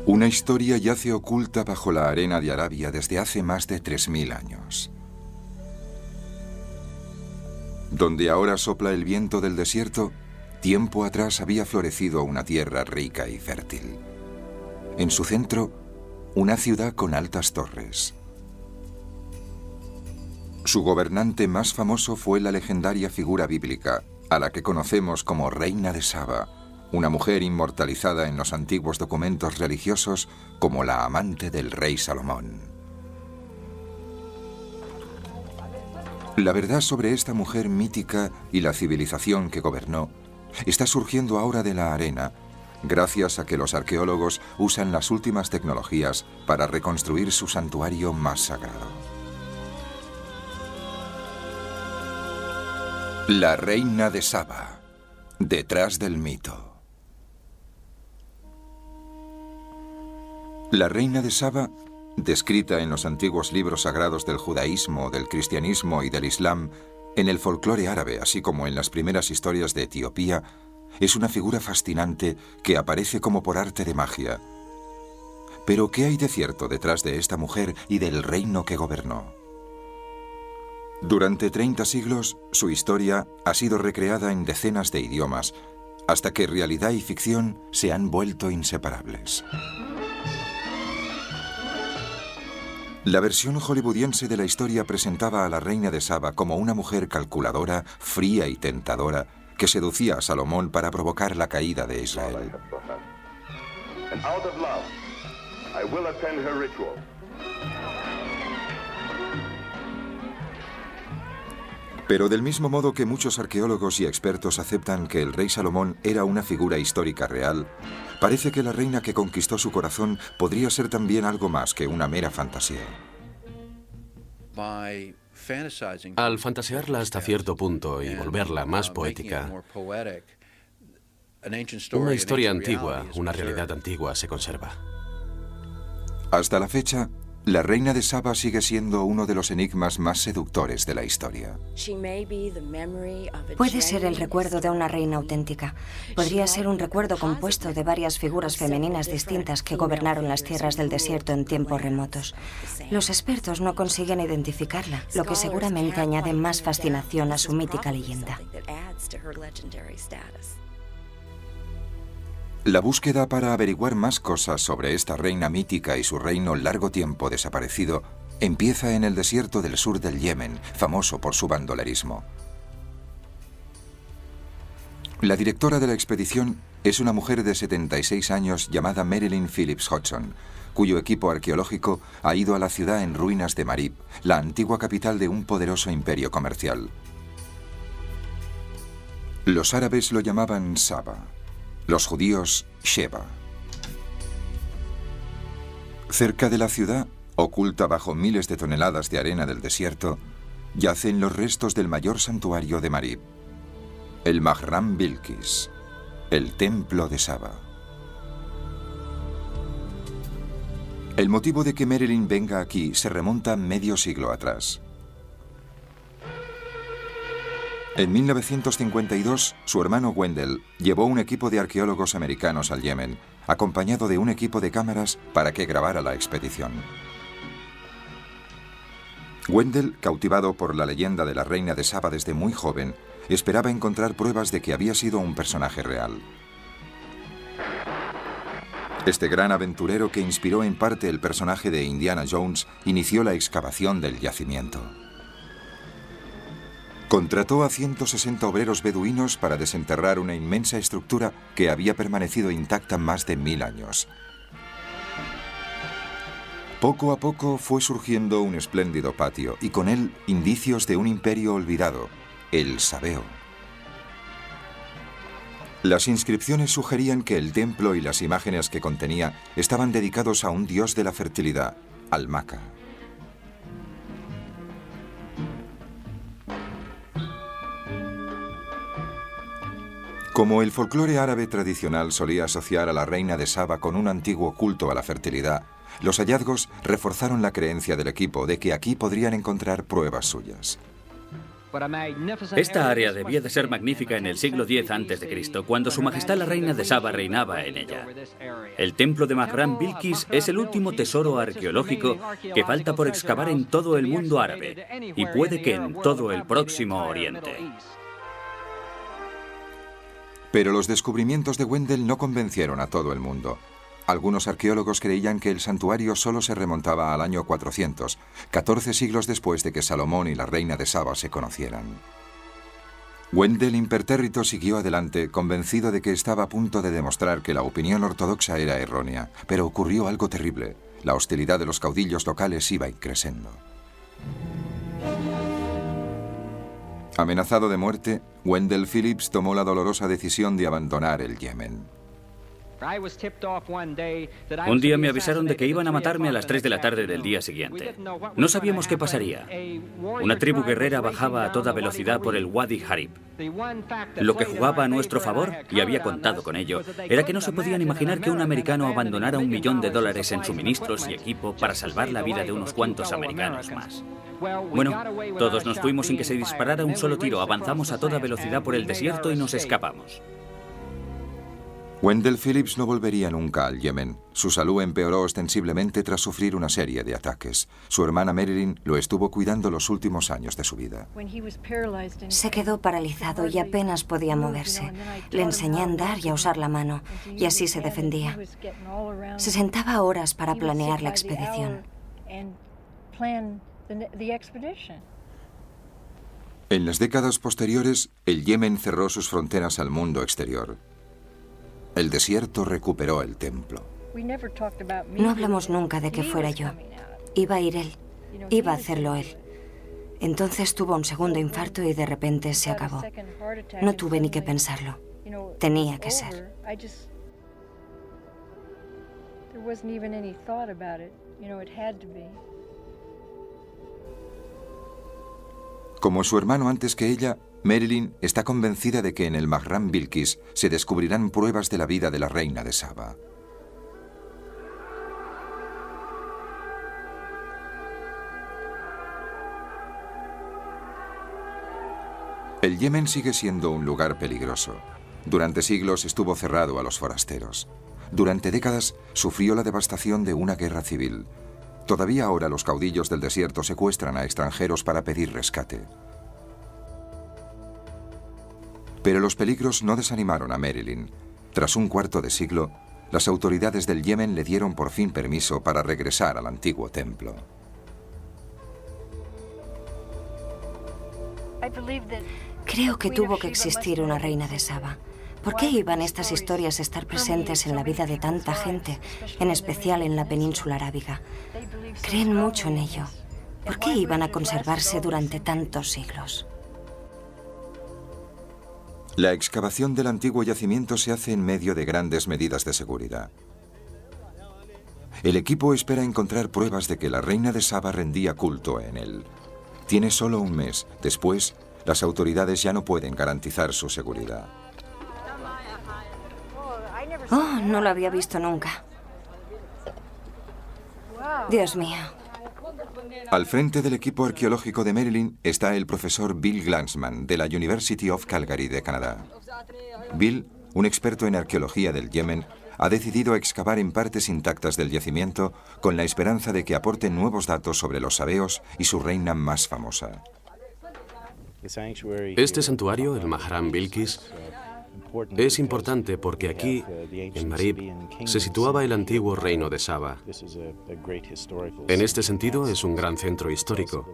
Una historia yace oculta bajo la arena de Arabia desde hace más de 3000 años. Donde ahora sopla el viento del desierto, tiempo atrás había florecido una tierra rica y fértil. En su centro, una ciudad con altas torres. Su gobernante más famoso fue la legendaria figura bíblica, a la que conocemos como Reina de Saba, una mujer inmortalizada en los antiguos documentos religiosos como la amante del rey Salomón. La verdad sobre esta mujer mítica y la civilización que gobernó está surgiendo ahora de la arena, gracias a que los arqueólogos usan las últimas tecnologías para reconstruir su santuario más sagrado. La Reina de Saba, detrás del mito. La Reina de Saba, descrita en los antiguos libros sagrados del judaísmo, del cristianismo y del islam, en el folclore árabe, así como en las primeras historias de Etiopía, es una figura fascinante que aparece como por arte de magia. Pero ¿qué hay de cierto detrás de esta mujer y del reino que gobernó? Durante 30 siglos, su historia ha sido recreada en decenas de idiomas, hasta que realidad y ficción se han vuelto inseparables. La versión hollywoodiense de la historia presentaba a la Reina de Saba como una mujer calculadora, fría y tentadora, que seducía a Salomón para provocar la caída de Israel. Pero del mismo modo que muchos arqueólogos y expertos aceptan que el rey Salomón era una figura histórica real, parece que la reina que conquistó su corazón podría ser también algo más que una mera fantasía. Al fantasearla hasta cierto punto y volverla más poética, una historia antigua, una realidad antigua se conserva. Hasta la fecha, la Reina de Saba sigue siendo uno de los enigmas más seductores de la historia. Puede ser el recuerdo de una reina auténtica. Podría ser un recuerdo compuesto de varias figuras femeninas distintas que gobernaron las tierras del desierto en tiempos remotos. Los expertos no consiguen identificarla, lo que seguramente añade más fascinación a su mítica leyenda. La búsqueda para averiguar más cosas sobre esta reina mítica y su reino largo tiempo desaparecido empieza en el desierto del sur del Yemen, famoso por su bandolerismo. La directora de la expedición es una mujer de 76 años llamada Marilyn Phillips Hodgson, cuyo equipo arqueológico ha ido a la ciudad en ruinas de Marib, la antigua capital de un poderoso imperio comercial. Los árabes lo llamaban Saba. Los judíos, Sheba. Cerca de la ciudad, oculta bajo miles de toneladas de arena del desierto, yacen los restos del mayor santuario de Marib, el Mahram Bilqis, el templo de Saba. El motivo de que Marilyn venga aquí se remonta medio siglo atrás. En 1952, su hermano Wendell llevó un equipo de arqueólogos americanos al Yemen, acompañado de un equipo de cámaras para que grabara la expedición. Wendell, cautivado por la leyenda de la Reina de Saba desde muy joven, esperaba encontrar pruebas de que había sido un personaje real. Este gran aventurero que inspiró en parte el personaje de Indiana Jones inició la excavación del yacimiento. Contrató a 160 obreros beduinos para desenterrar una inmensa estructura que había permanecido intacta más de 1000 años. Poco a poco fue surgiendo un espléndido patio y con él indicios de un imperio olvidado, el Sabeo. Las inscripciones sugerían que el templo y las imágenes que contenía estaban dedicados a un dios de la fertilidad, Al-Maka. Como el folclore árabe tradicional solía asociar a la Reina de Saba con un antiguo culto a la fertilidad, los hallazgos reforzaron la creencia del equipo de que aquí podrían encontrar pruebas suyas. Esta área debía de ser magnífica en el siglo X a.C., cuando Su Majestad la Reina de Saba reinaba en ella. El templo de Mahram Bilqis es el último tesoro arqueológico que falta por excavar en todo el mundo árabe, y puede que en todo el Próximo Oriente. Pero los descubrimientos de Wendell no convencieron a todo el mundo. Algunos arqueólogos creían que el santuario solo se remontaba al año 400, 14 siglos después de que Salomón y la reina de Saba se conocieran. Wendell impertérrito siguió adelante, convencido de que estaba a punto de demostrar que la opinión ortodoxa era errónea, pero ocurrió algo terrible. La hostilidad de los caudillos locales iba increciendo. Amenazado de muerte, Wendell Phillips tomó la dolorosa decisión de abandonar el Yemen. Un día me avisaron de que iban a matarme a las 3 de la tarde del día siguiente. No sabíamos qué pasaría. Una tribu guerrera bajaba a toda velocidad por el Wadi Harib. Lo que jugaba a nuestro favor, y había contado con ello, era que no se podían imaginar que un americano abandonara $1 millón en suministros y equipo para salvar la vida de unos cuantos americanos más. Bueno, todos nos fuimos sin que se disparara un solo tiro. Avanzamos a toda velocidad por el desierto y nos escapamos. Wendell Phillips no volvería nunca al Yemen. Su salud empeoró ostensiblemente tras sufrir una serie de ataques. Su hermana Marilyn lo estuvo cuidando los últimos años de su vida. Se quedó paralizado y apenas podía moverse. Le enseñé a andar y a usar la mano, y así se defendía. Se sentaba horas para planear la expedición. En las décadas posteriores, el Yemen cerró sus fronteras al mundo exterior. El desierto recuperó el templo. No hablamos nunca de que fuera yo. Iba a ir él. Iba a hacerlo él. Entonces tuvo un segundo infarto y de repente se acabó. No tuve ni que pensarlo. Tenía que ser. Como su hermano antes que ella, Marilyn está convencida de que en el Mahram Bilqis se descubrirán pruebas de la vida de la reina de Saba. El Yemen sigue siendo un lugar peligroso. Durante siglos estuvo cerrado a los forasteros. Durante décadas sufrió la devastación de una guerra civil. Todavía ahora los caudillos del desierto secuestran a extranjeros para pedir rescate. Pero los peligros no desanimaron a Marilyn. Tras un cuarto de siglo, las autoridades del Yemen le dieron por fin permiso para regresar al antiguo templo. Creo que tuvo que existir una reina de Saba. ¿Por qué iban estas historias a estar presentes en la vida de tanta gente, en especial en la península arábiga? Creen mucho en ello. ¿Por qué iban a conservarse durante tantos siglos? La excavación del antiguo yacimiento se hace en medio de grandes medidas de seguridad. El equipo espera encontrar pruebas de que la reina de Saba rendía culto en él. Tiene solo un mes. Después, las autoridades ya no pueden garantizar su seguridad. Oh, no lo había visto nunca. Dios mío. Al frente del equipo arqueológico de Marilyn está el profesor Bill Glanzman, de la University of Calgary de Canadá. Bill, un experto en arqueología del Yemen, ha decidido excavar en partes intactas del yacimiento con la esperanza de que aporten nuevos datos sobre los sabeos y su reina más famosa. Este santuario, el Mahram Bilqis, es importante porque aquí, en Marib, se situaba el antiguo reino de Saba. En este sentido, es un gran centro histórico.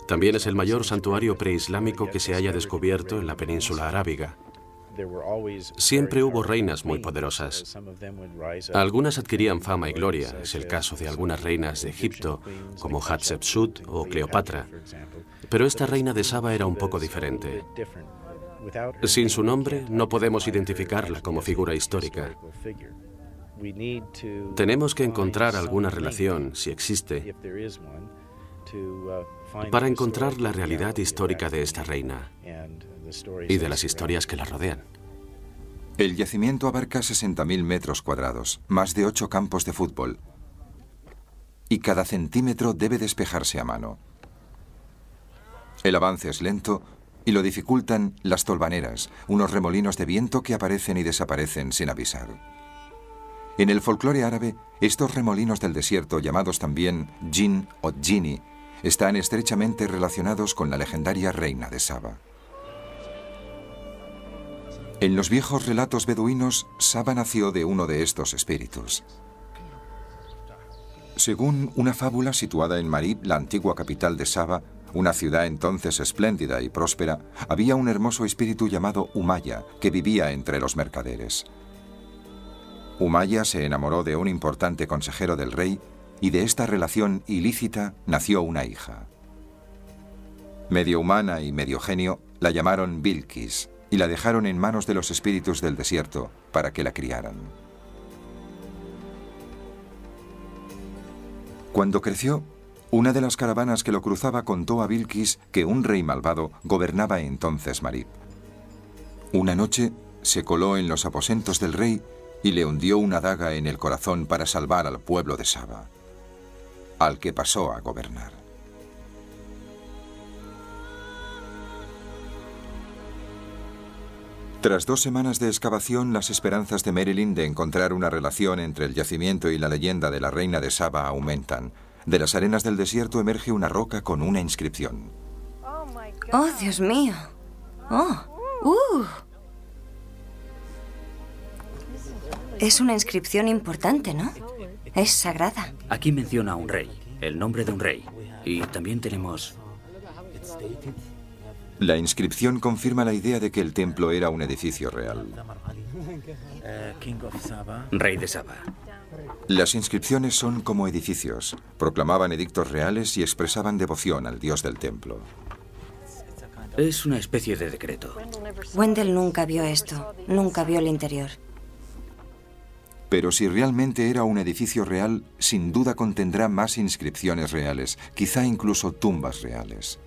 También es el mayor santuario preislámico que se haya descubierto en la península arábiga. Siempre hubo reinas muy poderosas. Algunas adquirían fama y gloria. Es el caso de algunas reinas de Egipto, como Hatshepsut o Cleopatra. Pero esta reina de Saba era un poco diferente. Sin su nombre, no podemos identificarla como figura histórica. Tenemos que encontrar alguna relación, si existe, para encontrar la realidad histórica de esta reina y de las historias que la rodean. El yacimiento abarca 60.000 metros cuadrados, más de 8 campos de fútbol, y cada centímetro debe despejarse a mano. El avance es lento y lo dificultan las tolvaneras, unos remolinos de viento que aparecen y desaparecen sin avisar. En el folclore árabe, estos remolinos del desierto, llamados también jinn o jinni, están estrechamente relacionados con la legendaria reina de Saba. En los viejos relatos beduinos, Saba nació de uno de estos espíritus. Según una fábula situada en Marib, la antigua capital de Saba, una ciudad entonces espléndida y próspera, había un hermoso espíritu llamado Umaya que vivía entre los mercaderes. Umaya se enamoró de un importante consejero del rey y de esta relación ilícita nació una hija. Medio humana y medio genio, la llamaron Bilquis y la dejaron en manos de los espíritus del desierto para que la criaran. Cuando creció, una de las caravanas que lo cruzaba contó a Bilquis que un rey malvado gobernaba entonces Marib. Una noche se coló en los aposentos del rey y le hundió una daga en el corazón para salvar al pueblo de Saba, al que pasó a gobernar. Tras 2 semanas de excavación, las esperanzas de Marilyn de encontrar una relación entre el yacimiento y la leyenda de la reina de Saba aumentan. De las arenas del desierto emerge una roca con una inscripción. ¡Oh, Dios mío! Es una inscripción importante, ¿no? Es sagrada. Aquí menciona a un rey, el nombre de un rey. Y también tenemos... La inscripción confirma la idea de que el templo era un edificio real. Rey de Saba. Las inscripciones son como edificios, proclamaban edictos reales y expresaban devoción al dios del templo. Es una especie de decreto. Wendell nunca vio esto, nunca vio el interior. Pero si realmente era un edificio real, sin duda contendrá más inscripciones reales, quizá incluso tumbas reales.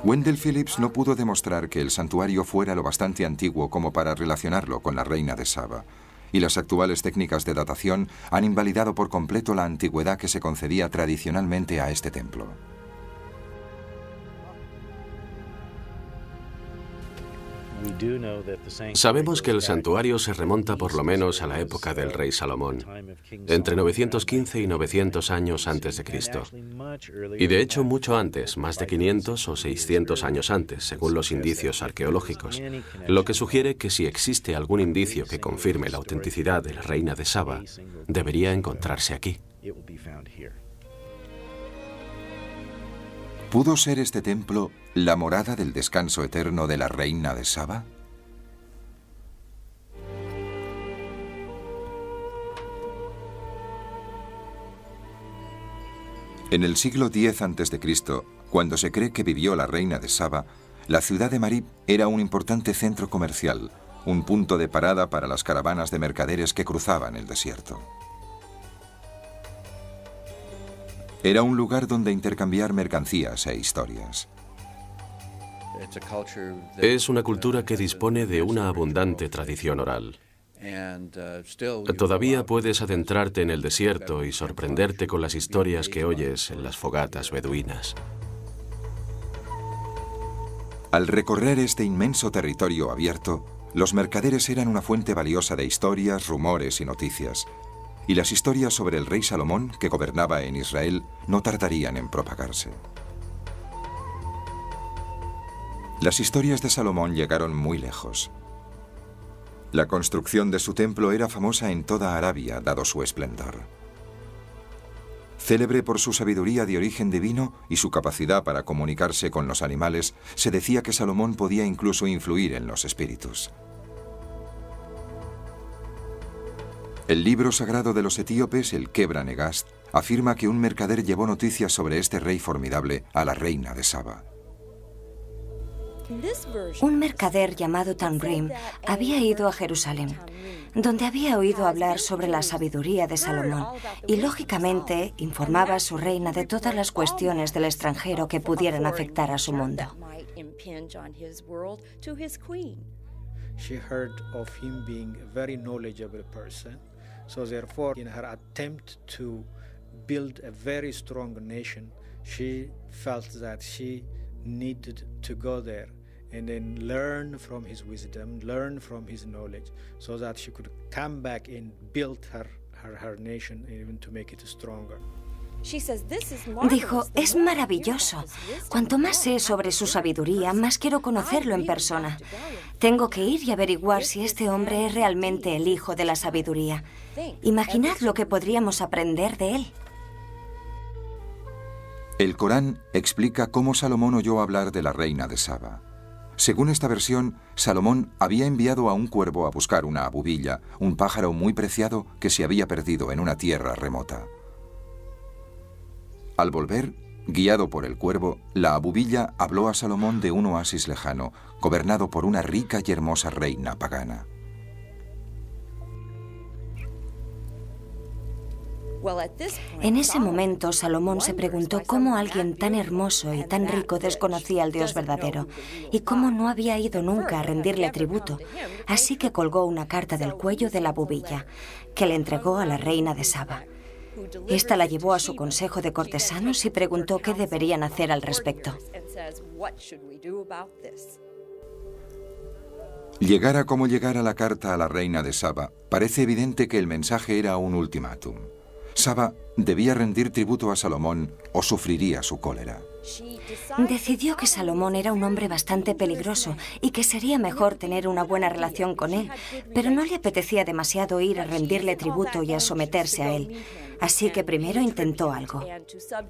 Wendell Phillips no pudo demostrar que el santuario fuera lo bastante antiguo como para relacionarlo con la reina de Saba, y las actuales técnicas de datación han invalidado por completo la antigüedad que se concedía tradicionalmente a este templo. Sabemos que el santuario se remonta por lo menos a la época del rey Salomón, entre 915 y 900 años antes de Cristo. Y de hecho mucho antes, más de 500 o 600 años antes, según los indicios arqueológicos, lo que sugiere que si existe algún indicio que confirme la autenticidad de la reina de Saba, debería encontrarse aquí. ¿Pudo ser este templo la morada del descanso eterno de la reina de Saba? En el siglo X a.C., cuando se cree que vivió la reina de Saba, la ciudad de Marib era un importante centro comercial, un punto de parada para las caravanas de mercaderes que cruzaban el desierto. Era un lugar donde intercambiar mercancías e historias. Es una cultura que dispone de una abundante tradición oral. Todavía puedes adentrarte en el desierto y sorprenderte con las historias que oyes en las fogatas beduinas. Al recorrer este inmenso territorio abierto, los mercaderes eran una fuente valiosa de historias, rumores y noticias. Y las historias sobre el rey Salomón, que gobernaba en Israel, no tardarían en propagarse. Las historias de Salomón llegaron muy lejos. La construcción de su templo era famosa en toda Arabia, dado su esplendor. Célebre por su sabiduría de origen divino y su capacidad para comunicarse con los animales, se decía que Salomón podía incluso influir en los espíritus. El libro sagrado de los etíopes, el Kebra Negast, afirma que un mercader llevó noticias sobre este rey formidable a la reina de Saba. Un mercader llamado Tamrim había ido a Jerusalén, donde había oído hablar sobre la sabiduría de Salomón y, lógicamente, informaba a su reina de todas las cuestiones del extranjero que pudieran afectar a su mundo. She heard of him being a very knowledgeable person, so therefore in her attempt to build a very strong nation, she felt that she needed to go there and then learn from his wisdom, learn from his knowledge, so that she could come back and build her nation, and even to make it stronger. Dijo, es maravilloso. Cuanto más sé sobre su sabiduría, más quiero conocerlo en persona. Tengo que ir y averiguar si este hombre es realmente el hijo de la sabiduría. Imaginad lo que podríamos aprender de él. El Corán explica cómo Salomón oyó hablar de la reina de Saba. Según esta versión, Salomón había enviado a un cuervo a buscar una abubilla, un pájaro muy preciado que se había perdido en una tierra remota. Al volver, guiado por el cuervo, la abubilla habló a Salomón de un oasis lejano, gobernado por una rica y hermosa reina pagana. En ese momento, Salomón se preguntó cómo alguien tan hermoso y tan rico desconocía al Dios verdadero y cómo no había ido nunca a rendirle tributo. Así que colgó una carta del cuello de la abubilla, que le entregó a la reina de Saba. Esta la llevó a su consejo de cortesanos y preguntó qué deberían hacer al respecto. Llegara como llegara la carta a la reina de Saba, parece evidente que el mensaje era un ultimátum. Saba debía rendir tributo a Salomón o sufriría su cólera. Decidió que Salomón era un hombre bastante peligroso y que sería mejor tener una buena relación con él, pero no le apetecía demasiado ir a rendirle tributo y a someterse a él. Así que primero intentó algo.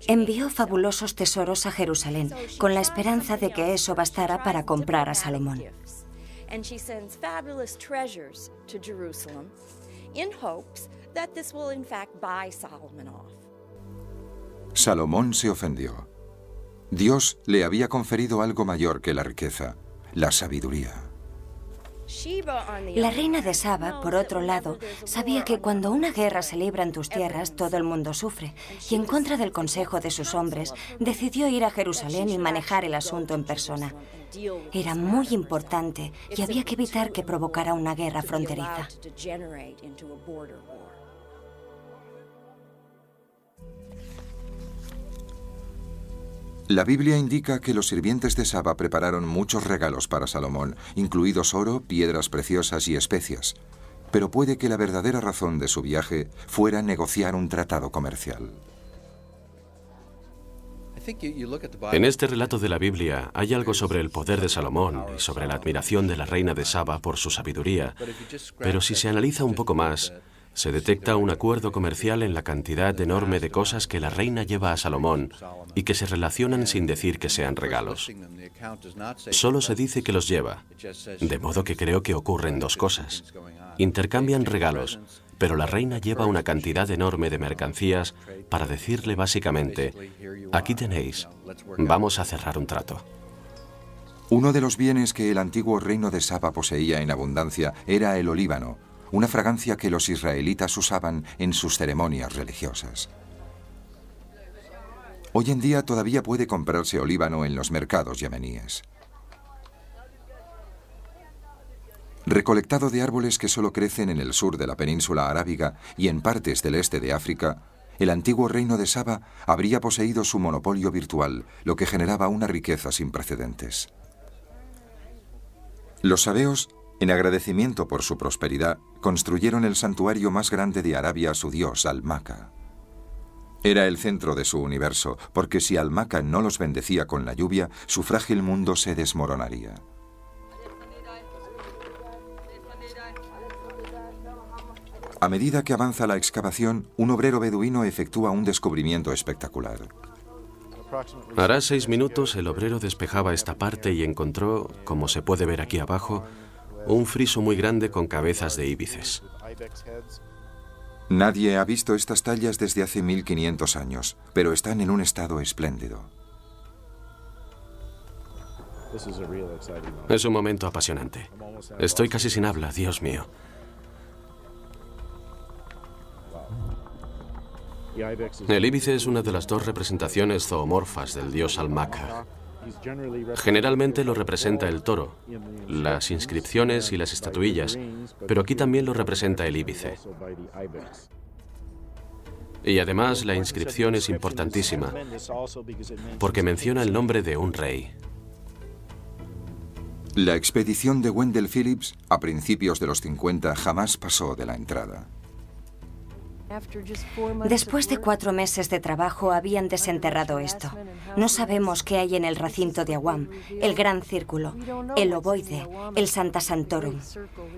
Envió fabulosos tesoros a Jerusalén, con la esperanza de que eso bastara para comprar a Salomón. Salomón se ofendió. Dios le había conferido algo mayor que la riqueza, la sabiduría. La reina de Saba, por otro lado, sabía que cuando una guerra se libra en tus tierras, todo el mundo sufre, y en contra del consejo de sus hombres, decidió ir a Jerusalén y manejar el asunto en persona. Era muy importante y había que evitar que provocara una guerra fronteriza. La Biblia indica que los sirvientes de Saba prepararon muchos regalos para Salomón, incluidos oro, piedras preciosas y especias. Pero puede que la verdadera razón de su viaje fuera negociar un tratado comercial. En este relato de la Biblia hay algo sobre el poder de Salomón y sobre la admiración de la reina de Saba por su sabiduría, pero si se analiza un poco más, se detecta un acuerdo comercial en la cantidad enorme de cosas que la reina lleva a Salomón y que se relacionan sin decir que sean regalos. Solo se dice que los lleva, de modo que creo que ocurren dos cosas. Intercambian regalos, pero la reina lleva una cantidad enorme de mercancías para decirle básicamente, aquí tenéis, vamos a cerrar un trato. Uno de los bienes que el antiguo reino de Saba poseía en abundancia era el olíbano, una fragancia que los israelitas usaban en sus ceremonias religiosas. Hoy en día todavía puede comprarse olíbano en los mercados yemeníes. Recolectado de árboles que solo crecen en el sur de la península arábiga y en partes del este de África, el antiguo reino de Saba habría poseído su monopolio virtual, lo que generaba una riqueza sin precedentes. Los sabeos, en agradecimiento por su prosperidad, construyeron el santuario más grande de Arabia a su dios, Al-Maka. Era el centro de su universo, porque si Al-Maka no los bendecía con la lluvia, su frágil mundo se desmoronaría. A medida que avanza la excavación, un obrero beduino efectúa un descubrimiento espectacular. Hará 6 minutos el obrero despejaba esta parte y encontró, como se puede ver aquí abajo, un friso muy grande con cabezas de íbices. Nadie ha visto estas tallas desde hace 1500 años, pero están en un estado espléndido. Es un momento apasionante. Estoy casi sin habla, Dios mío. El íbice es una de las dos representaciones zoomorfas del dios Al-Maka. Generalmente lo representa el toro, las inscripciones y las estatuillas, pero aquí también lo representa el íbice. Y además la inscripción es importantísima, porque menciona el nombre de un rey. La expedición de Wendell Phillips, a principios de los 50, jamás pasó de la entrada. Después de 4 meses de trabajo habían desenterrado esto. No sabemos qué hay en el recinto de Awam, el Gran Círculo, el Ovoide, el Santa Santorum.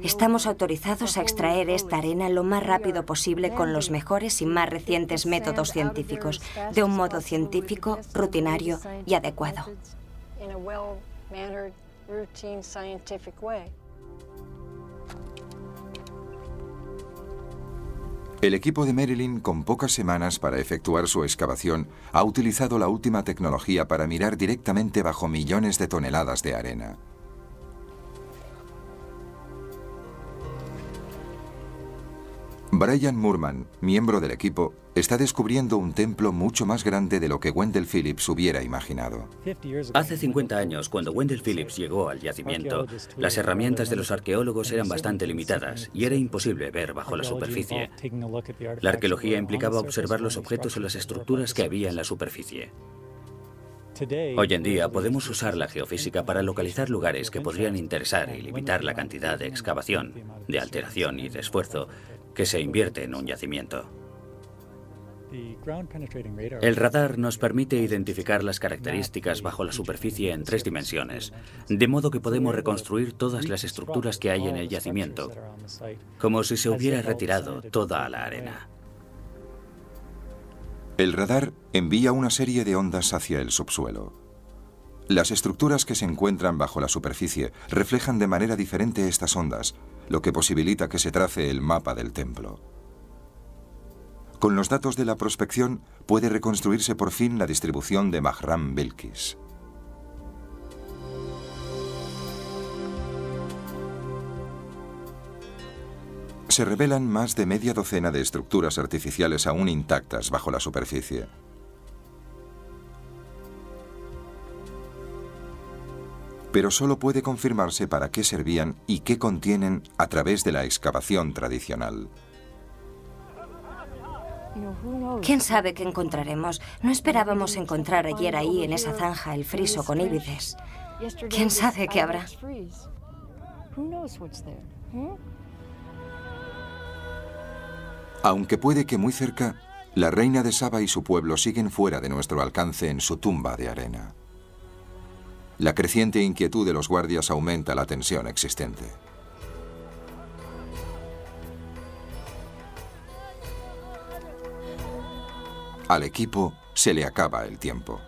Estamos autorizados a extraer esta arena lo más rápido posible con los mejores y más recientes métodos científicos, de un modo científico, rutinario y adecuado. El equipo de Marilyn, con pocas semanas para efectuar su excavación, ha utilizado la última tecnología para mirar directamente bajo millones de toneladas de arena. Brian Moorman, miembro del equipo, está descubriendo un templo mucho más grande de lo que Wendell Phillips hubiera imaginado. Hace 50 años, cuando Wendell Phillips llegó al yacimiento, las herramientas de los arqueólogos eran bastante limitadas y era imposible ver bajo la superficie. La arqueología implicaba observar los objetos o las estructuras que había en la superficie. Hoy en día podemos usar la geofísica para localizar lugares que podrían interesar y limitar la cantidad de excavación, de alteración y de esfuerzo que se invierte en un yacimiento. El radar nos permite identificar las características bajo la superficie en 3 dimensiones, de modo que podemos reconstruir todas las estructuras que hay en el yacimiento, como si se hubiera retirado toda la arena. El radar envía una serie de ondas hacia el subsuelo. Las estructuras que se encuentran bajo la superficie reflejan de manera diferente estas ondas, lo que posibilita que se trace el mapa del templo. Con los datos de la prospección puede reconstruirse por fin la distribución de Mahram Bilkis. Se revelan más de media docena de estructuras artificiales aún intactas bajo la superficie. Pero solo puede confirmarse para qué servían y qué contienen a través de la excavación tradicional. ¿Quién sabe qué encontraremos? No esperábamos encontrar ayer ahí en esa zanja el friso con íbides. ¿Quién sabe qué habrá? Aunque puede que muy cerca, la reina de Saba y su pueblo siguen fuera de nuestro alcance en su tumba de arena. La creciente inquietud de los guardias aumenta la tensión existente. Al equipo se le acaba el tiempo.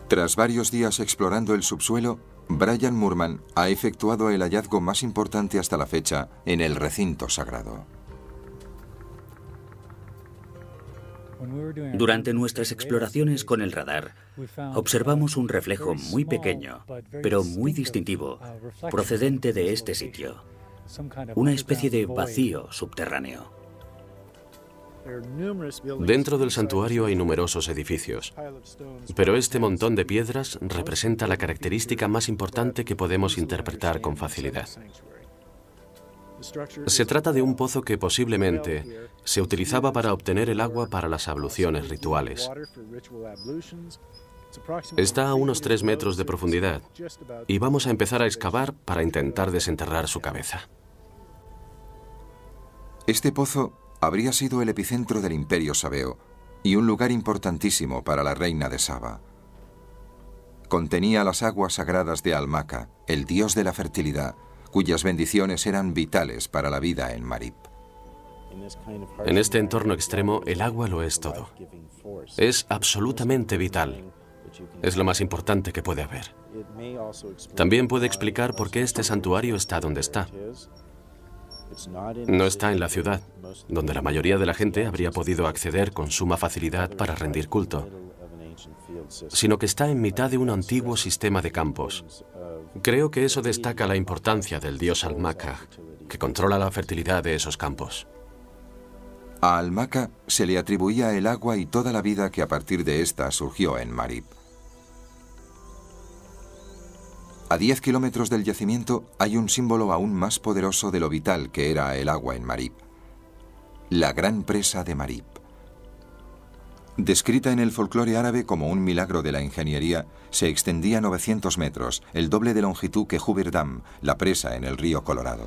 Tras varios días explorando el subsuelo, Brian Moorman ha efectuado el hallazgo más importante hasta la fecha en el recinto sagrado. Durante nuestras exploraciones con el radar, observamos un reflejo muy pequeño, pero muy distintivo, procedente de este sitio. Una especie de vacío subterráneo. Dentro del santuario hay numerosos edificios, pero este montón de piedras representa la característica más importante que podemos interpretar con facilidad. Se trata de un pozo que posiblemente se utilizaba para obtener el agua para las abluciones rituales. Está a unos 3 metros de profundidad y vamos a empezar a excavar para intentar desenterrar su cabeza. Este pozo habría sido el epicentro del Imperio Sabeo y un lugar importantísimo para la reina de Saba. Contenía las aguas sagradas de Almaka, el dios de la fertilidad, cuyas bendiciones eran vitales para la vida en Marib. En este entorno extremo, el agua lo es todo. Es absolutamente vital. Es lo más importante que puede haber. También puede explicar por qué este santuario está donde está. No está en la ciudad, donde la mayoría de la gente habría podido acceder con suma facilidad para rendir culto, sino que está en mitad de un antiguo sistema de campos. Creo que eso destaca la importancia del dios Almaka, que controla la fertilidad de esos campos. A Almaka se le atribuía el agua y toda la vida que a partir de esta surgió en Marib. A 10 kilómetros del yacimiento hay un símbolo aún más poderoso de lo vital que era el agua en Marib: la gran presa de Marib. Descrita en el folclore árabe como un milagro de la ingeniería, se extendía 900 metros, el doble de longitud que Hoover Dam, la presa en el río Colorado.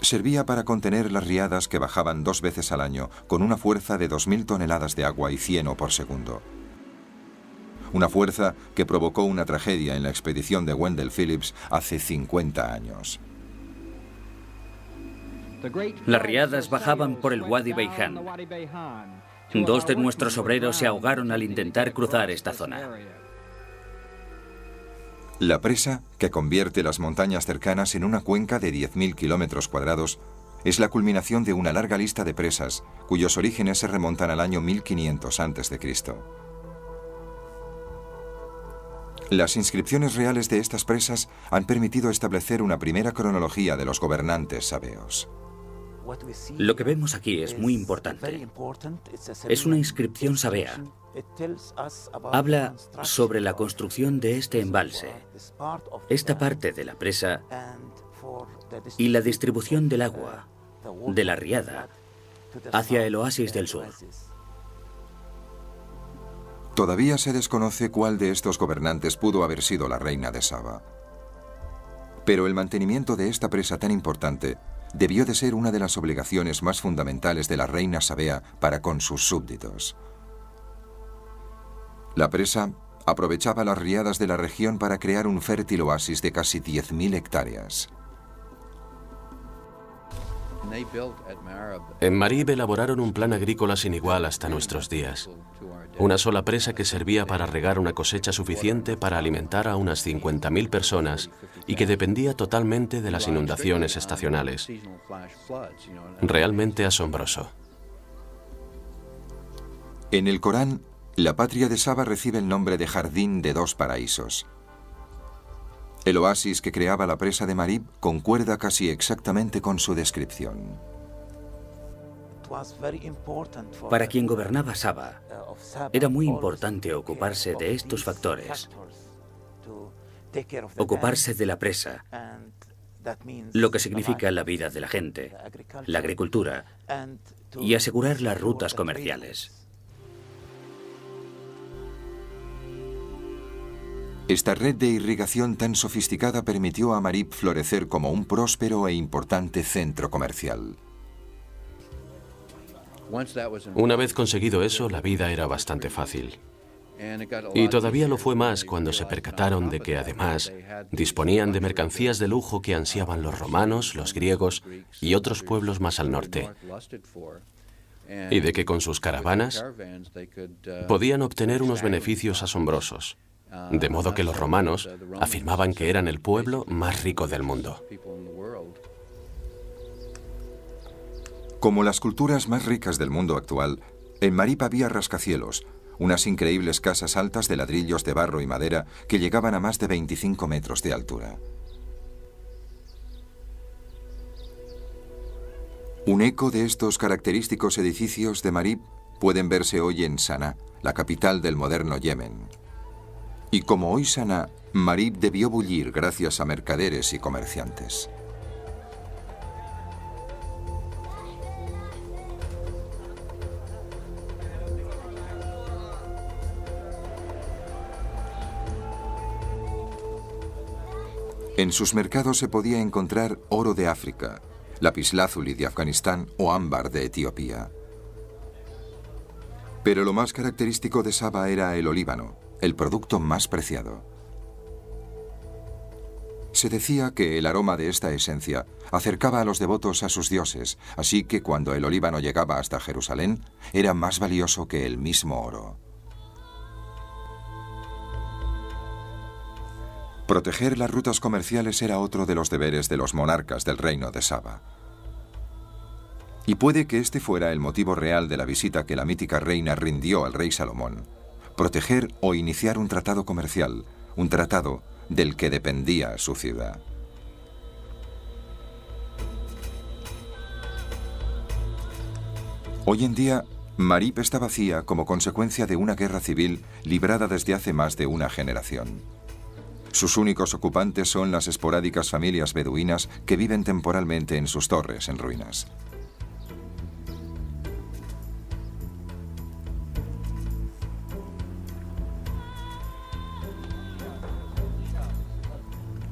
Servía para contener las riadas que bajaban 2 veces al año, con una fuerza de 2000 toneladas de agua y 100 por segundo. Una fuerza que provocó una tragedia en la expedición de Wendell Phillips hace 50 años. Las riadas bajaban por el Wadi Beihan. 2 de nuestros obreros se ahogaron al intentar cruzar esta zona. La presa, que convierte las montañas cercanas en una cuenca de 10.000 kilómetros cuadrados, es la culminación de una larga lista de presas cuyos orígenes se remontan al año 1500 a.C. Las inscripciones reales de estas presas han permitido establecer una primera cronología de los gobernantes sabeos. Lo que vemos aquí es muy importante. Es una inscripción sabea. Habla sobre la construcción de este embalse, esta parte de la presa y la distribución del agua, de la riada, hacia el oasis del sur. Todavía se desconoce cuál de estos gobernantes pudo haber sido la reina de Saba. Pero el mantenimiento de esta presa tan importante debió de ser una de las obligaciones más fundamentales de la reina sabea para con sus súbditos. La presa aprovechaba las riadas de la región para crear un fértil oasis de casi 10.000 hectáreas. En Marib elaboraron un plan agrícola sin igual hasta nuestros días. Una sola presa que servía para regar una cosecha suficiente para alimentar a unas 50.000 personas y que dependía totalmente de las inundaciones estacionales. Realmente asombroso. En el Corán, la patria de Saba recibe el nombre de Jardín de 2 paraísos. El oasis que creaba la presa de Marib concuerda casi exactamente con su descripción. Para quien gobernaba Saba, era muy importante ocuparse de estos factores, ocuparse de la presa, lo que significa la vida de la gente, la agricultura y asegurar las rutas comerciales. Esta red de irrigación tan sofisticada permitió a Marib florecer como un próspero e importante centro comercial. Una vez conseguido eso, la vida era bastante fácil. Y todavía lo fue más cuando se percataron de que, además, disponían de mercancías de lujo que ansiaban los romanos, los griegos y otros pueblos más al norte. Y de que con sus caravanas podían obtener unos beneficios asombrosos. De modo que los romanos afirmaban que eran el pueblo más rico del mundo. Como las culturas más ricas del mundo actual, en Marib había rascacielos, unas increíbles casas altas de ladrillos de barro y madera que llegaban a más de 25 metros de altura. Un eco de estos característicos edificios de Marib pueden verse hoy en Saná, la capital del moderno Yemen. Y como hoy Saná, Marib debió bullir gracias a mercaderes y comerciantes. En sus mercados se podía encontrar oro de África, lapislázuli de Afganistán o ámbar de Etiopía. Pero lo más característico de Saba era el olíbano, el producto más preciado. Se decía que el aroma de esta esencia acercaba a los devotos a sus dioses, así que cuando el olíbano llegaba hasta Jerusalén, era más valioso que el mismo oro. Proteger las rutas comerciales era otro de los deberes de los monarcas del reino de Saba. Y puede que este fuera el motivo real de la visita que la mítica reina rindió al rey Salomón: proteger o iniciar un tratado comercial, un tratado del que dependía su ciudad. Hoy en día, Marib está vacía como consecuencia de una guerra civil librada desde hace más de una generación. Sus únicos ocupantes son las esporádicas familias beduinas que viven temporalmente en sus torres en ruinas.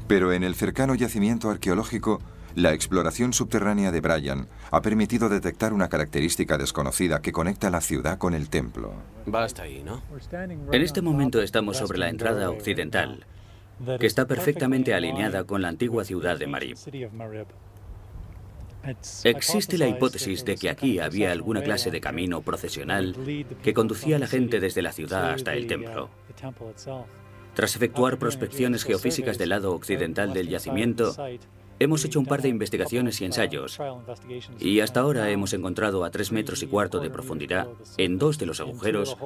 Pero en el cercano yacimiento arqueológico, la exploración subterránea de Brian ha permitido detectar una característica desconocida que conecta la ciudad con el templo. Va hasta ahí, ¿no? En este momento estamos sobre la entrada occidental, que está perfectamente alineada con la antigua ciudad de Marib. Existe la hipótesis de que aquí había alguna clase de camino procesional que conducía a la gente desde la ciudad hasta el templo. Tras efectuar prospecciones geofísicas del lado occidental del yacimiento, hemos hecho un par de investigaciones y ensayos, y hasta ahora hemos encontrado a 3,25 metros de profundidad, en 2 de los agujeros,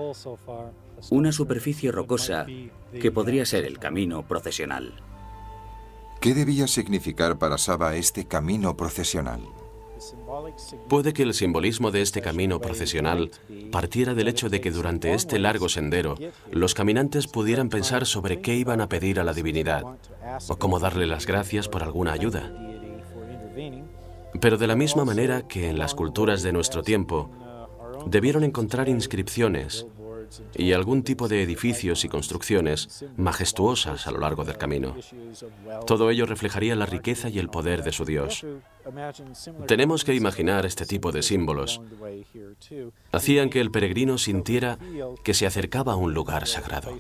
una superficie rocosa que podría ser el camino procesional. ¿Qué debía significar para Saba este camino procesional? Puede que el simbolismo de este camino procesional partiera del hecho de que durante este largo sendero los caminantes pudieran pensar sobre qué iban a pedir a la divinidad o cómo darle las gracias por alguna ayuda. Pero de la misma manera que en las culturas de nuestro tiempo debieron encontrar inscripciones y algún tipo de edificios y construcciones majestuosas a lo largo del camino. Todo ello reflejaría la riqueza y el poder de su Dios. Tenemos que imaginar este tipo de símbolos. Hacían que el peregrino sintiera que se acercaba a un lugar sagrado.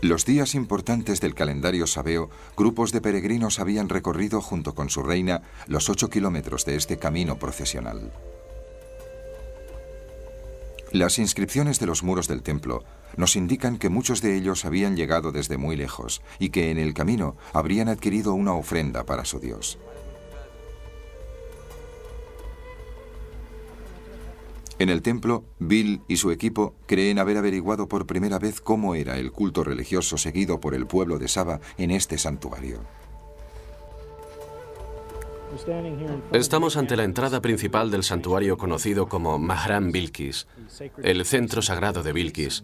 Los días importantes del calendario sabeo, grupos de peregrinos habían recorrido junto con su reina los 8 kilómetros de este camino procesional. Las inscripciones de los muros del templo nos indican que muchos de ellos habían llegado desde muy lejos y que en el camino habrían adquirido una ofrenda para su Dios. En el templo, Bill y su equipo creen haber averiguado por primera vez cómo era el culto religioso seguido por el pueblo de Saba en este santuario. Estamos ante la entrada principal del santuario conocido como Mahram Bilqis, el centro sagrado de Bilqis.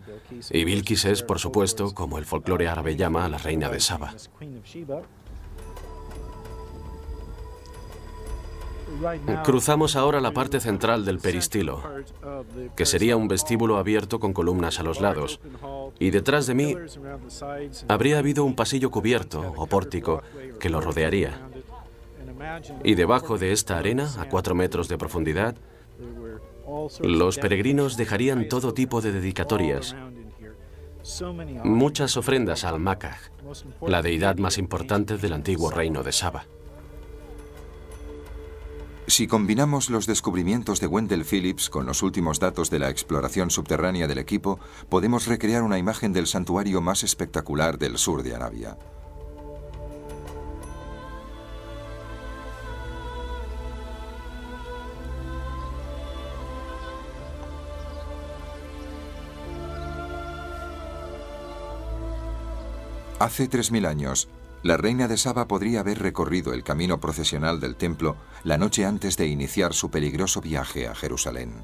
Y Bilqis es, por supuesto, como el folclore árabe llama a la reina de Saba. Cruzamos ahora la parte central del peristilo, que sería un vestíbulo abierto con columnas a los lados, y detrás de mí habría habido un pasillo cubierto o pórtico que lo rodearía. Y debajo de esta arena, a 4 metros de profundidad, los peregrinos dejarían todo tipo de dedicatorias, muchas ofrendas al Makaj, la deidad más importante del antiguo reino de Saba. Si combinamos los descubrimientos de Wendell Phillips con los últimos datos de la exploración subterránea del equipo, podemos recrear una imagen del santuario más espectacular del sur de Arabia. Hace 3000 años, la reina de Saba podría haber recorrido el camino procesional del templo la noche antes de iniciar su peligroso viaje a Jerusalén.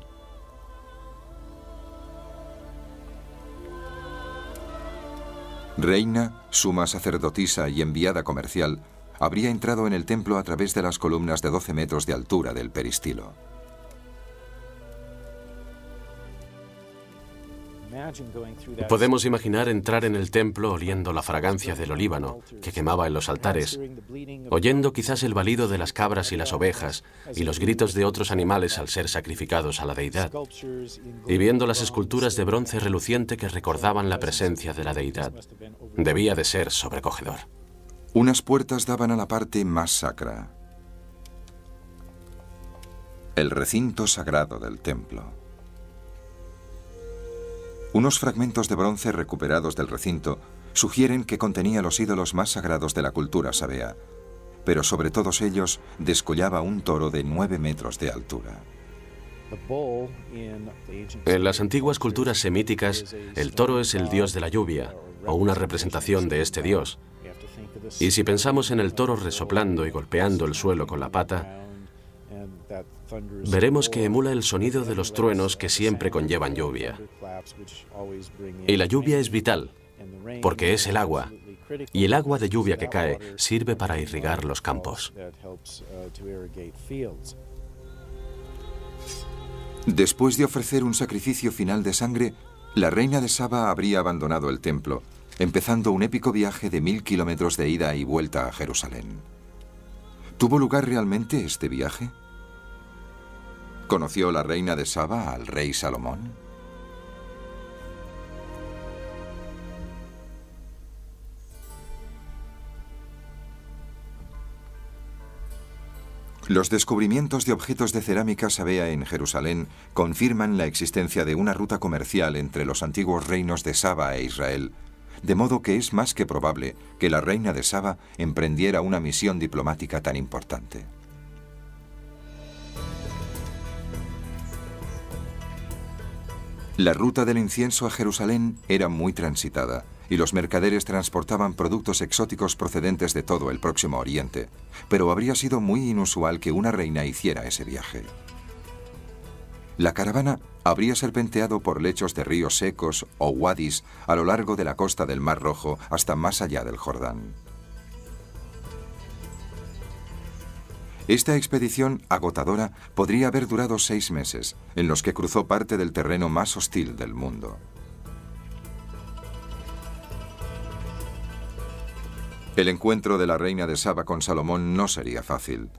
Reina, suma sacerdotisa y enviada comercial, habría entrado en el templo a través de las columnas de 12 metros de altura del peristilo. Podemos imaginar entrar en el templo oliendo la fragancia del olíbano que quemaba en los altares, oyendo quizás el balido de las cabras y las ovejas y los gritos de otros animales al ser sacrificados a la deidad, y viendo las esculturas de bronce reluciente que recordaban la presencia de la deidad. Debía de ser sobrecogedor. Unas puertas daban a la parte más sacra, el recinto sagrado del templo. Unos fragmentos de bronce recuperados del recinto sugieren que contenía los ídolos más sagrados de la cultura sabea, pero sobre todos ellos descollaba un toro de 9 metros de altura. En las antiguas culturas semíticas, el toro es el dios de la lluvia, o una representación de este dios. Y si pensamos en el toro resoplando y golpeando el suelo con la pata, veremos que emula el sonido de los truenos que siempre conllevan lluvia. Y la lluvia es vital, porque es el agua, y el agua de lluvia que cae sirve para irrigar los campos. Después de ofrecer un sacrificio final de sangre, la reina de Saba habría abandonado el templo, empezando un épico viaje de 1000 kilómetros de ida y vuelta a Jerusalén. ¿Tuvo lugar realmente este viaje? ¿Conoció la reina de Saba al rey Salomón? Los descubrimientos de objetos de cerámica sabea en Jerusalén confirman la existencia de una ruta comercial entre los antiguos reinos de Saba e Israel, de modo que es más que probable que la reina de Saba emprendiera una misión diplomática tan importante. La ruta del incienso a Jerusalén era muy transitada, y los mercaderes transportaban productos exóticos procedentes de todo el Próximo Oriente, pero habría sido muy inusual que una reina hiciera ese viaje. La caravana habría serpenteado por lechos de ríos secos o wadis a lo largo de la costa del Mar Rojo hasta más allá del Jordán. Esta expedición agotadora podría haber durado 6 meses, en los que cruzó parte del terreno más hostil del mundo. El encuentro de la reina de Saba con Salomón no sería fácil.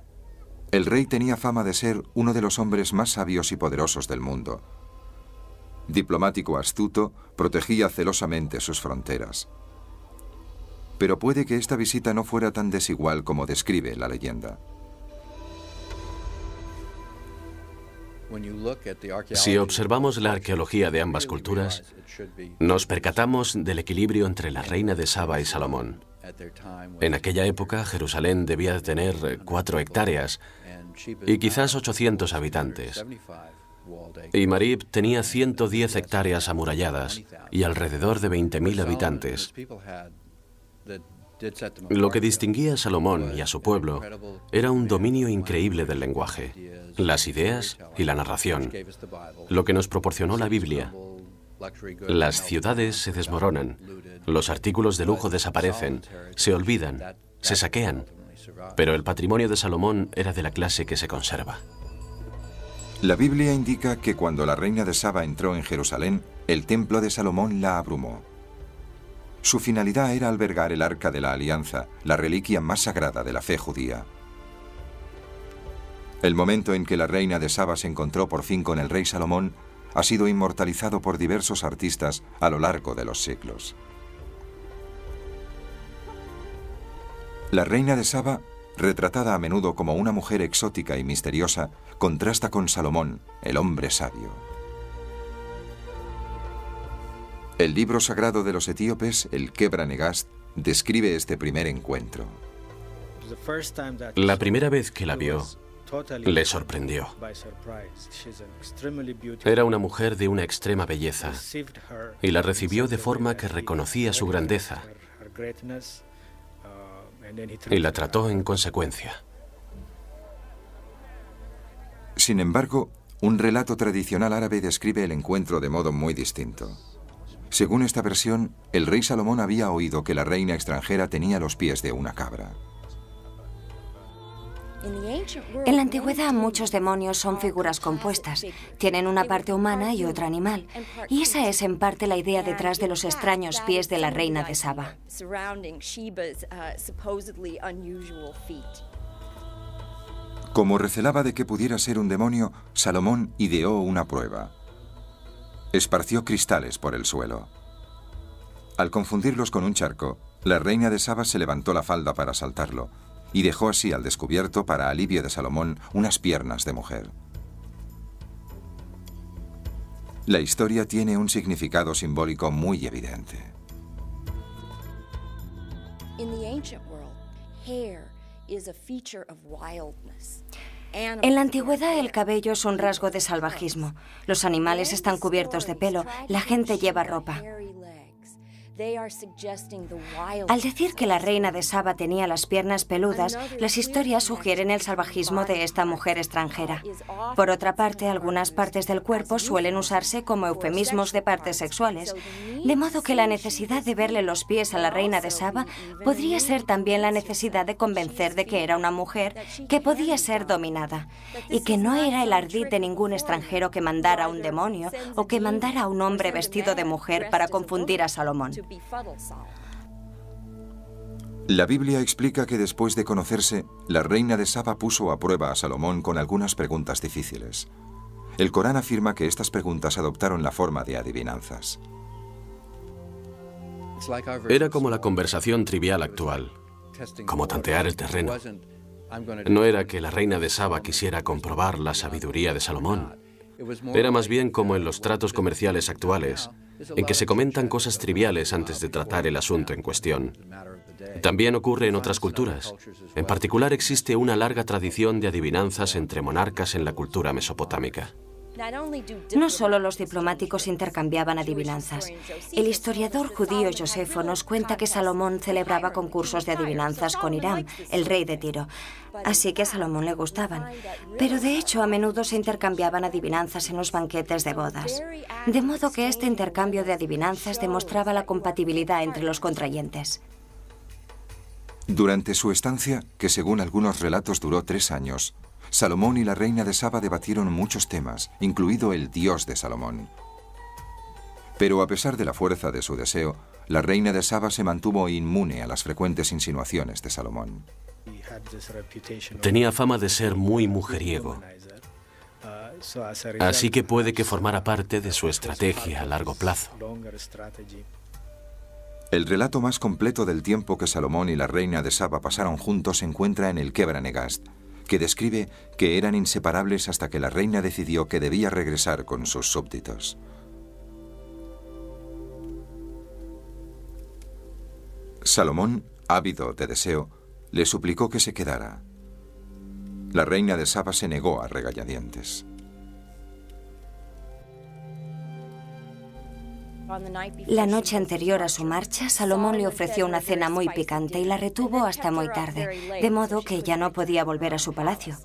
El rey tenía fama de ser uno de los hombres más sabios y poderosos del mundo. Diplomático astuto, protegía celosamente sus fronteras. Pero puede que esta visita no fuera tan desigual como describe la leyenda. Si observamos la arqueología de ambas culturas, nos percatamos del equilibrio entre la reina de Saba y Salomón. En aquella época, Jerusalén debía de tener 4 hectáreas y quizás 800 habitantes. Y Marib tenía 110 hectáreas amuralladas y alrededor de 20.000 habitantes. Lo que distinguía a Salomón y a su pueblo era un dominio increíble del lenguaje, las ideas y la narración, lo que nos proporcionó la Biblia. Las ciudades se desmoronan, los artículos de lujo desaparecen, se olvidan, se saquean, pero el patrimonio de Salomón era de la clase que se conserva. La Biblia indica que cuando la reina de Saba entró en Jerusalén, el templo de Salomón la abrumó. Su finalidad era albergar el Arca de la Alianza, la reliquia más sagrada de la fe judía. El momento en que la reina de Saba se encontró por fin con el rey Salomón ha sido inmortalizado por diversos artistas a lo largo de los siglos. La reina de Saba, retratada a menudo como una mujer exótica y misteriosa, contrasta con Salomón, el hombre sabio. El libro sagrado de los etíopes, el Kebra Negast, describe este primer encuentro. La primera vez que la vio, le sorprendió. Era una mujer de una extrema belleza y la recibió de forma que reconocía su grandeza y la trató en consecuencia. Sin embargo, un relato tradicional árabe describe el encuentro de modo muy distinto. Según esta versión, el rey Salomón había oído que la reina extranjera tenía los pies de una cabra. En la antigüedad, muchos demonios son figuras compuestas. Tienen una parte humana y otra animal. Y esa es en parte la idea detrás de los extraños pies de la reina de Saba. Como recelaba de que pudiera ser un demonio, Salomón ideó una prueba. Esparció cristales por el suelo. Al confundirlos con un charco, la reina de Saba se levantó la falda para saltarlo y dejó así al descubierto, para alivio de Salomón, unas piernas de mujer. La historia tiene un significado simbólico muy evidente. En la antigüedad, el cabello es un rasgo de salvajismo. Los animales están cubiertos de pelo, la gente lleva ropa. Al decir que la reina de Saba tenía las piernas peludas, las historias sugieren el salvajismo de esta mujer extranjera. Por otra parte, algunas partes del cuerpo suelen usarse como eufemismos de partes sexuales, de modo que la necesidad de verle los pies a la reina de Saba podría ser también la necesidad de convencer de que era una mujer que podía ser dominada, y que no era el ardid de ningún extranjero que mandara a un demonio o que mandara a un hombre vestido de mujer para confundir a Salomón. La Biblia explica que después de conocerse, la reina de Saba puso a prueba a Salomón con algunas preguntas difíciles. El Corán afirma que estas preguntas adoptaron la forma de adivinanzas. Era como la conversación trivial actual, como tantear el terreno. No era que la reina de Saba quisiera comprobar la sabiduría de Salomón. Era más bien como en los tratos comerciales actuales, en que se comentan cosas triviales antes de tratar el asunto en cuestión. También ocurre en otras culturas. En particular, existe una larga tradición de adivinanzas entre monarcas en la cultura mesopotámica. No solo los diplomáticos intercambiaban adivinanzas. El historiador judío Josefo nos cuenta que Salomón celebraba concursos de adivinanzas con Hiram, el rey de Tiro. Así que a Salomón le gustaban. Pero de hecho a menudo se intercambiaban adivinanzas en los banquetes de bodas. De modo que este intercambio de adivinanzas demostraba la compatibilidad entre los contrayentes. Durante su estancia, que según algunos relatos duró 3 años, Salomón y la reina de Saba debatieron muchos temas, incluido el Dios de Salomón. Pero a pesar de la fuerza de su deseo, la reina de Saba se mantuvo inmune a las frecuentes insinuaciones de Salomón. Tenía fama de ser muy mujeriego, así que puede que formara parte de su estrategia a largo plazo. El relato más completo del tiempo que Salomón y la reina de Saba pasaron juntos se encuentra en el Kebra Negast, que describe que eran inseparables hasta que la reina decidió que debía regresar con sus súbditos. Salomón, ávido de deseo, le suplicó que se quedara. La reina de Saba se negó a regañadientes. La noche anterior a su marcha, Salomón le ofreció una cena muy picante y la retuvo hasta muy tarde, de modo que ya no podía volver a su palacio.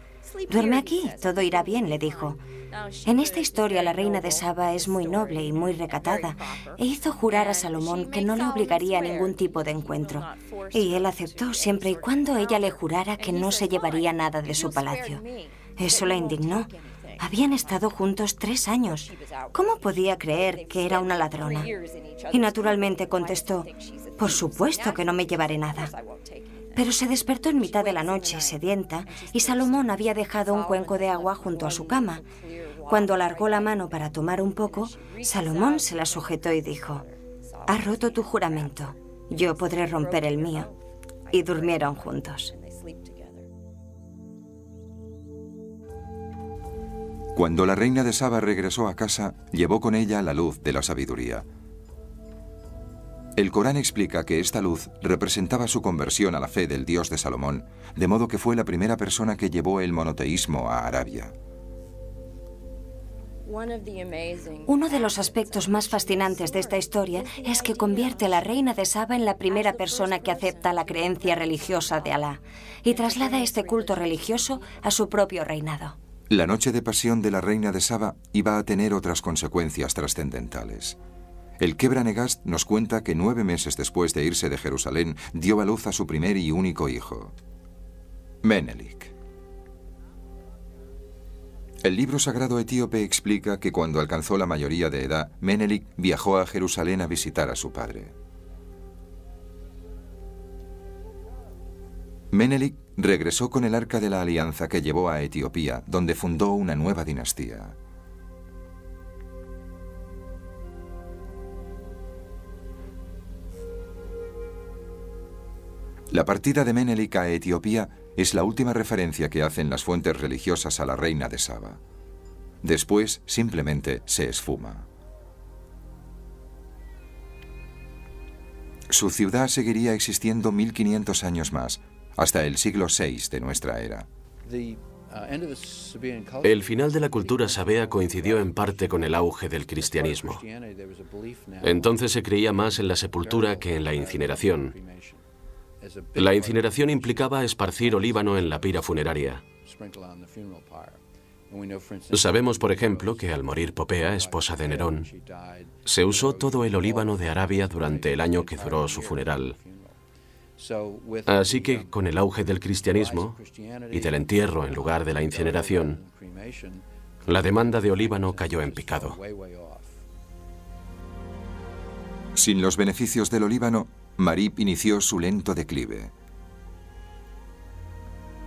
«Duerme aquí, todo irá bien», le dijo. En esta historia, la reina de Saba es muy noble y muy recatada, e hizo jurar a Salomón que no le obligaría a ningún tipo de encuentro. Y él aceptó siempre y cuando ella le jurara que no se llevaría nada de su palacio. Eso la indignó. Habían estado juntos 3 años. ¿Cómo podía creer que era una ladrona? Y naturalmente contestó, «Por supuesto que no me llevaré nada». Pero se despertó en mitad de la noche, sedienta, y Salomón había dejado un cuenco de agua junto a su cama. Cuando alargó la mano para tomar un poco, Salomón se la sujetó y dijo, «Has roto tu juramento, yo podré romper el mío». Y durmieron juntos. Cuando la reina de Saba regresó a casa, llevó con ella la luz de la sabiduría. El Corán explica que esta luz representaba su conversión a la fe del Dios de Salomón, de modo que fue la primera persona que llevó el monoteísmo a Arabia. Uno de los aspectos más fascinantes de esta historia es que convierte a la reina de Saba en la primera persona que acepta la creencia religiosa de Alá y traslada este culto religioso a su propio reinado. La noche de pasión de la reina de Saba iba a tener otras consecuencias trascendentales. El Kebra Negast nos cuenta que 9 meses después de irse de Jerusalén, dio a luz a su primer y único hijo, Menelik. El libro sagrado etíope explica que cuando alcanzó la mayoría de edad, Menelik viajó a Jerusalén a visitar a su padre. Menelik regresó con el Arca de la Alianza que llevó a Etiopía, donde fundó una nueva dinastía. La partida de Menelik a Etiopía es la última referencia que hacen las fuentes religiosas a la reina de Saba. Después, simplemente se esfuma. Su ciudad seguiría existiendo 1500 años más, hasta el siglo VI de nuestra era. El final de la cultura sabea coincidió en parte con el auge del cristianismo. Entonces se creía más en la sepultura que en la incineración. La incineración implicaba esparcir olíbano en la pira funeraria. Sabemos, por ejemplo, que al morir Popea, esposa de Nerón, se usó todo el olíbano de Arabia durante el año que duró su funeral. Así que, con el auge del cristianismo y del entierro en lugar de la incineración, la demanda de olíbano cayó en picado. Sin los beneficios del olíbano, Marib inició su lento declive.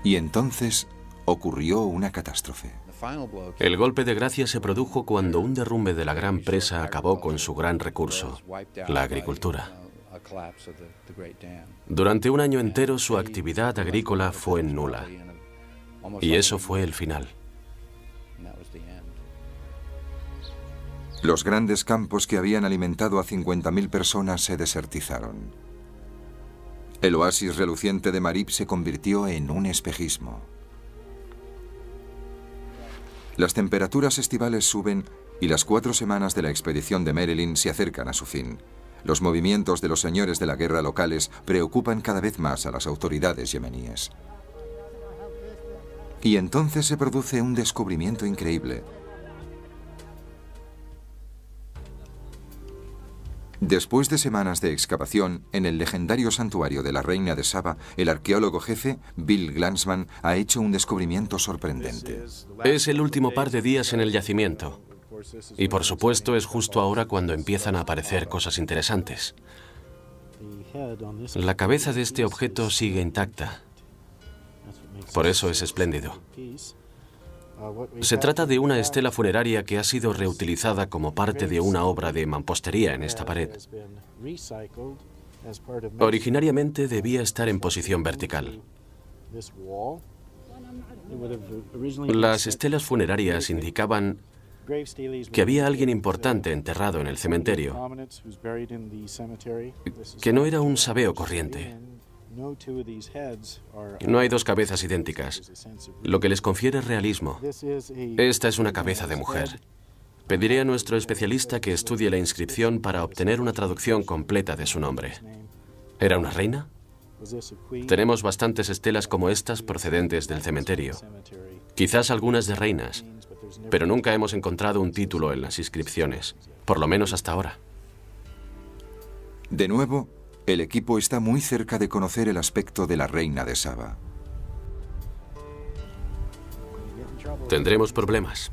Y entonces ocurrió una catástrofe. El golpe de gracia se produjo cuando un derrumbe de la gran presa acabó con su gran recurso, la agricultura. Durante un año entero su actividad agrícola fue nula. Y eso fue el final. Los grandes campos que habían alimentado a 50.000 personas se desertizaron. El oasis reluciente de Marib se convirtió en un espejismo. Las temperaturas estivales suben y las 4 semanas de la expedición de Merelin se acercan a su fin. Los movimientos de los señores de la guerra locales preocupan cada vez más a las autoridades yemeníes. Y entonces se produce un descubrimiento increíble. Después de semanas de excavación, en el legendario santuario de la reina de Saba, el arqueólogo jefe, Bill Glansman, ha hecho un descubrimiento sorprendente. Es el último par de días en el yacimiento. Y por supuesto es justo ahora cuando empiezan a aparecer cosas interesantes. La cabeza de este objeto sigue intacta. Por eso es espléndido. Se trata de una estela funeraria que ha sido reutilizada como parte de una obra de mampostería en esta pared. Originariamente debía estar en posición vertical. Las estelas funerarias indicaban que había alguien importante enterrado en el cementerio, que no era un sabeo corriente. No hay dos cabezas idénticas, lo que les confiere realismo. Esta es una cabeza de mujer. Pediré a nuestro especialista que estudie la inscripción para obtener una traducción completa de su nombre. ¿Era una reina? Tenemos bastantes estelas como estas procedentes del cementerio. Quizás algunas de reinas, pero nunca hemos encontrado un título en las inscripciones, por lo menos hasta ahora. De nuevo, el equipo está muy cerca de conocer el aspecto de la reina de Saba. Tendremos problemas.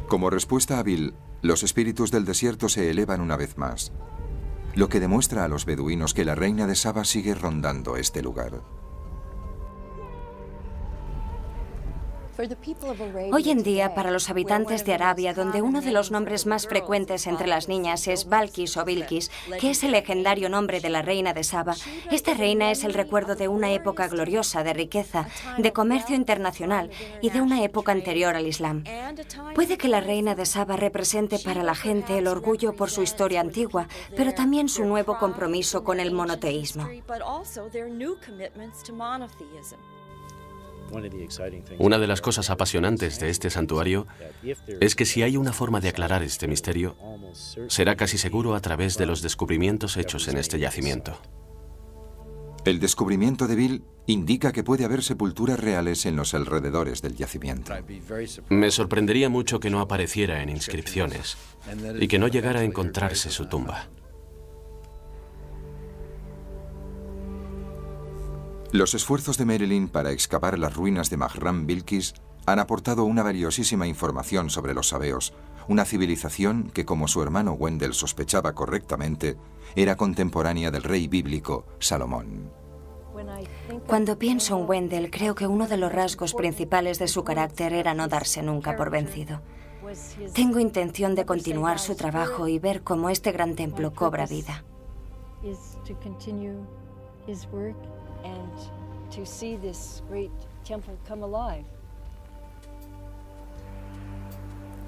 Como respuesta a Bill, los espíritus del desierto se elevan una vez más, lo que demuestra a los beduinos que la reina de Saba sigue rondando este lugar. Hoy en día, para los habitantes de Arabia, donde uno de los nombres más frecuentes entre las niñas es Balkis o Bilkis, que es el legendario nombre de la reina de Saba, esta reina es el recuerdo de una época gloriosa de riqueza, de comercio internacional y de una época anterior al Islam. Puede que la reina de Saba represente para la gente el orgullo por su historia antigua, pero también su nuevo compromiso con el monoteísmo. Una de las cosas apasionantes de este santuario es que si hay una forma de aclarar este misterio, será casi seguro a través de los descubrimientos hechos en este yacimiento. El descubrimiento de Bill indica que puede haber sepulturas reales en los alrededores del yacimiento. Me sorprendería mucho que no apareciera en inscripciones y que no llegara a encontrarse su tumba. Los esfuerzos de Merelin para excavar las ruinas de Mahram Bilkis han aportado una valiosísima información sobre los sabeos, una civilización que, como su hermano Wendell sospechaba correctamente, era contemporánea del rey bíblico Salomón. Cuando pienso en Wendell, creo que uno de los rasgos principales de su carácter era no darse nunca por vencido. Tengo intención de continuar su trabajo y ver cómo este gran templo cobra vida.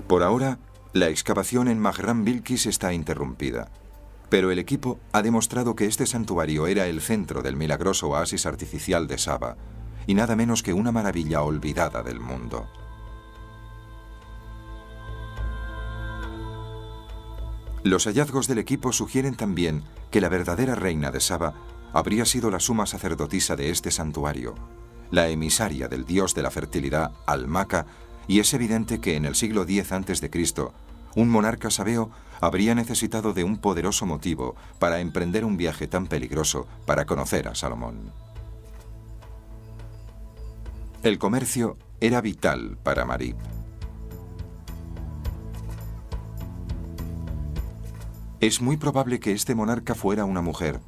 Por ahora, la excavación en Mahram Bilkis está interrumpida, pero el equipo ha demostrado que este santuario era el centro del milagroso oasis artificial de Saba, y nada menos que una maravilla olvidada del mundo. Los hallazgos del equipo sugieren también que la verdadera reina de Saba habría sido la suma sacerdotisa de este santuario, la emisaria del dios de la fertilidad Almaca, y es evidente que en el siglo X a.C., un monarca sabeo habría necesitado de un poderoso motivo para emprender un viaje tan peligroso para conocer a Salomón. El comercio era vital para Marib. Es muy probable que este monarca fuera una mujer.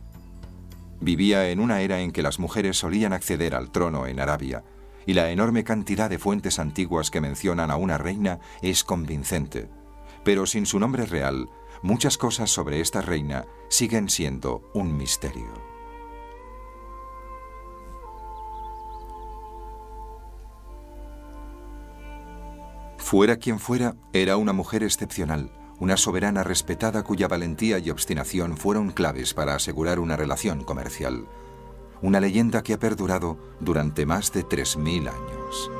Vivía en una era en que las mujeres solían acceder al trono en Arabia, y la enorme cantidad de fuentes antiguas que mencionan a una reina es convincente. Pero sin su nombre real, muchas cosas sobre esta reina siguen siendo un misterio. Fuera quien fuera, era una mujer excepcional, una soberana respetada cuya valentía y obstinación fueron claves para asegurar una relación comercial. Una leyenda que ha perdurado durante más de 3000 años.